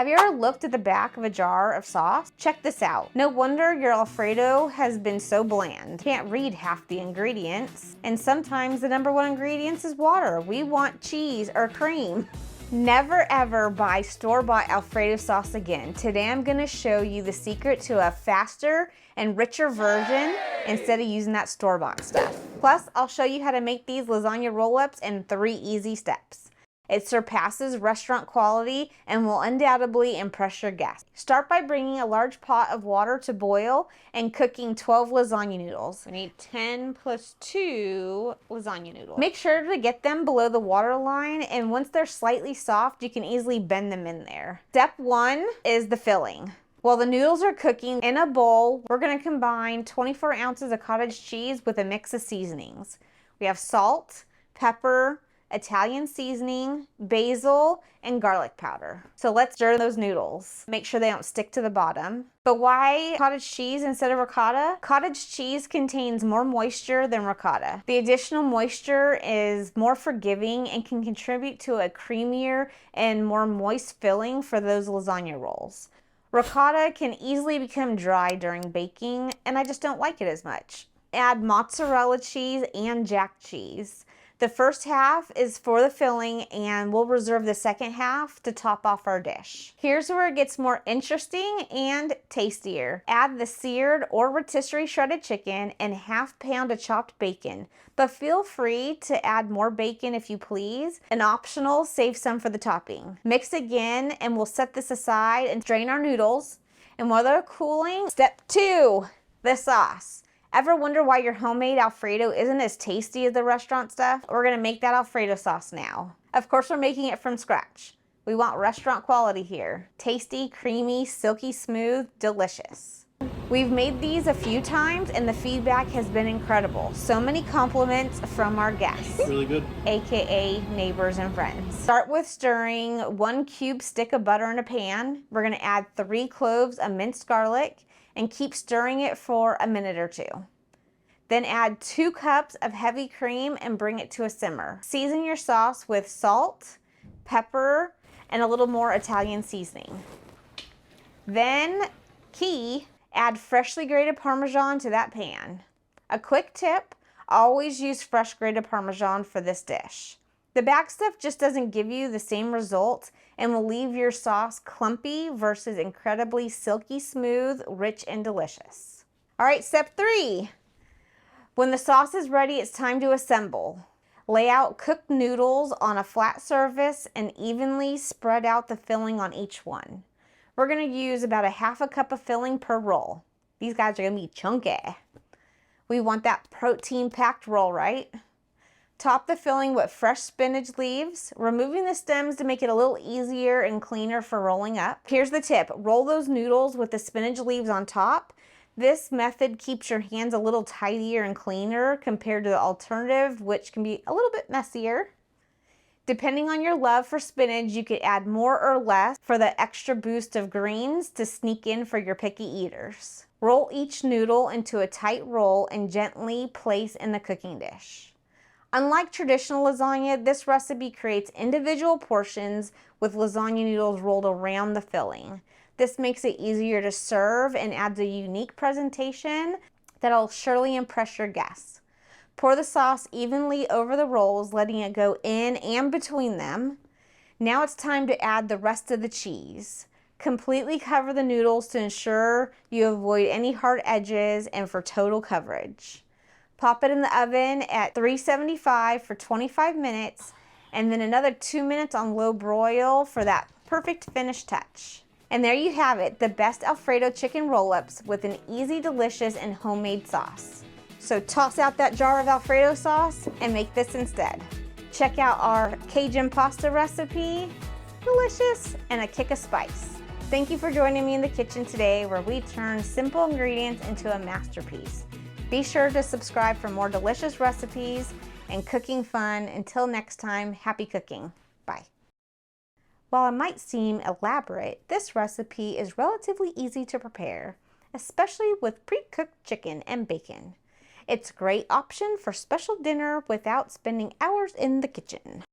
Have you ever looked at the back of a jar of sauce? Check this out. No wonder your Alfredo has been so bland. Can't read half the ingredients. And sometimes the #1 ingredient is water. We want cheese or cream. Never ever buy store-bought Alfredo sauce again. Today I'm gonna show you the secret to a faster and richer version instead of using that store-bought stuff. Plus, I'll show you how to make these lasagna roll-ups in 3 easy steps. It surpasses restaurant quality and will undoubtedly impress your guests. Start by bringing a large pot of water to boil and cooking 12 lasagna noodles. We need 10 plus 2 lasagna noodles. Make sure to get them below the water line, and once they're slightly soft, you can easily bend them in there. Step 1 is the filling. While the noodles are cooking in a bowl, we're gonna combine 24 ounces of cottage cheese with a mix of seasonings. We have salt, pepper, Italian seasoning, basil, and garlic powder. So let's stir those noodles. Make sure they don't stick to the bottom. But why cottage cheese instead of ricotta? Cottage cheese contains more moisture than ricotta. The additional moisture is more forgiving and can contribute to a creamier and more moist filling for those lasagna rolls. Ricotta can easily become dry during baking, and I just don't like it as much. Add mozzarella cheese and jack cheese. The first half is for the filling, and we'll reserve the second half to top off our dish. Here's where it gets more interesting and tastier. Add the seared or rotisserie shredded chicken and ½ pound of chopped bacon, but feel free to add more bacon if you please. An optional, save some for the topping. Mix again, and we'll set this aside and drain our noodles. And while they're cooling, step 2, the sauce. Ever wonder why your homemade Alfredo isn't as tasty as the restaurant stuff? We're gonna make that Alfredo sauce now. Of course, we're making it from scratch. We want restaurant quality here. Tasty, creamy, silky smooth, delicious. We've made these a few times and the feedback has been incredible. So many compliments from our guests. Really good. AKA neighbors and friends. Start with stirring 1 cube stick of butter in a pan. We're gonna add 3 cloves of minced garlic and keep stirring it for a minute or 2. Then add 2 cups of heavy cream and bring it to a simmer. Season your sauce with salt, pepper, and a little more Italian seasoning. Then, add freshly grated Parmesan to that pan. A quick tip, always use fresh grated Parmesan for this dish. The back stuff just doesn't give you the same result and will leave your sauce clumpy versus incredibly silky smooth, rich, and delicious. All right, step 3. When the sauce is ready, it's time to assemble. Lay out cooked noodles on a flat surface and evenly spread out the filling on each one. We're gonna use about ½ cup of filling per roll. These guys are gonna be chunky. We want that protein-packed roll, right? Top the filling with fresh spinach leaves, removing the stems to make it a little easier and cleaner for rolling up. Here's the tip, roll those noodles with the spinach leaves on top. This method keeps your hands a little tidier and cleaner compared to the alternative, which can be a little bit messier. Depending on your love for spinach, you could add more or less for the extra boost of greens to sneak in for your picky eaters. Roll each noodle into a tight roll and gently place in the cooking dish. Unlike traditional lasagna, this recipe creates individual portions with lasagna noodles rolled around the filling. This makes it easier to serve and adds a unique presentation that'll surely impress your guests. Pour the sauce evenly over the rolls, letting it go in and between them. Now it's time to add the rest of the cheese. Completely cover the noodles to ensure you avoid any hard edges and for total coverage. Pop it in the oven at 375 for 25 minutes and then another 2 minutes on low broil for that perfect finish touch. And there you have it, the best Alfredo chicken roll-ups with an easy, delicious, and homemade sauce. So toss out that jar of Alfredo sauce and make this instead. Check out our Cajun pasta recipe, delicious, and a kick of spice. Thank you for joining me in the kitchen today where we turn simple ingredients into a masterpiece. Be sure to subscribe for more delicious recipes and cooking fun. Until next time, happy cooking. Bye. While it might seem elaborate, this recipe is relatively easy to prepare, especially with pre-cooked chicken and bacon. It's a great option for special dinner without spending hours in the kitchen.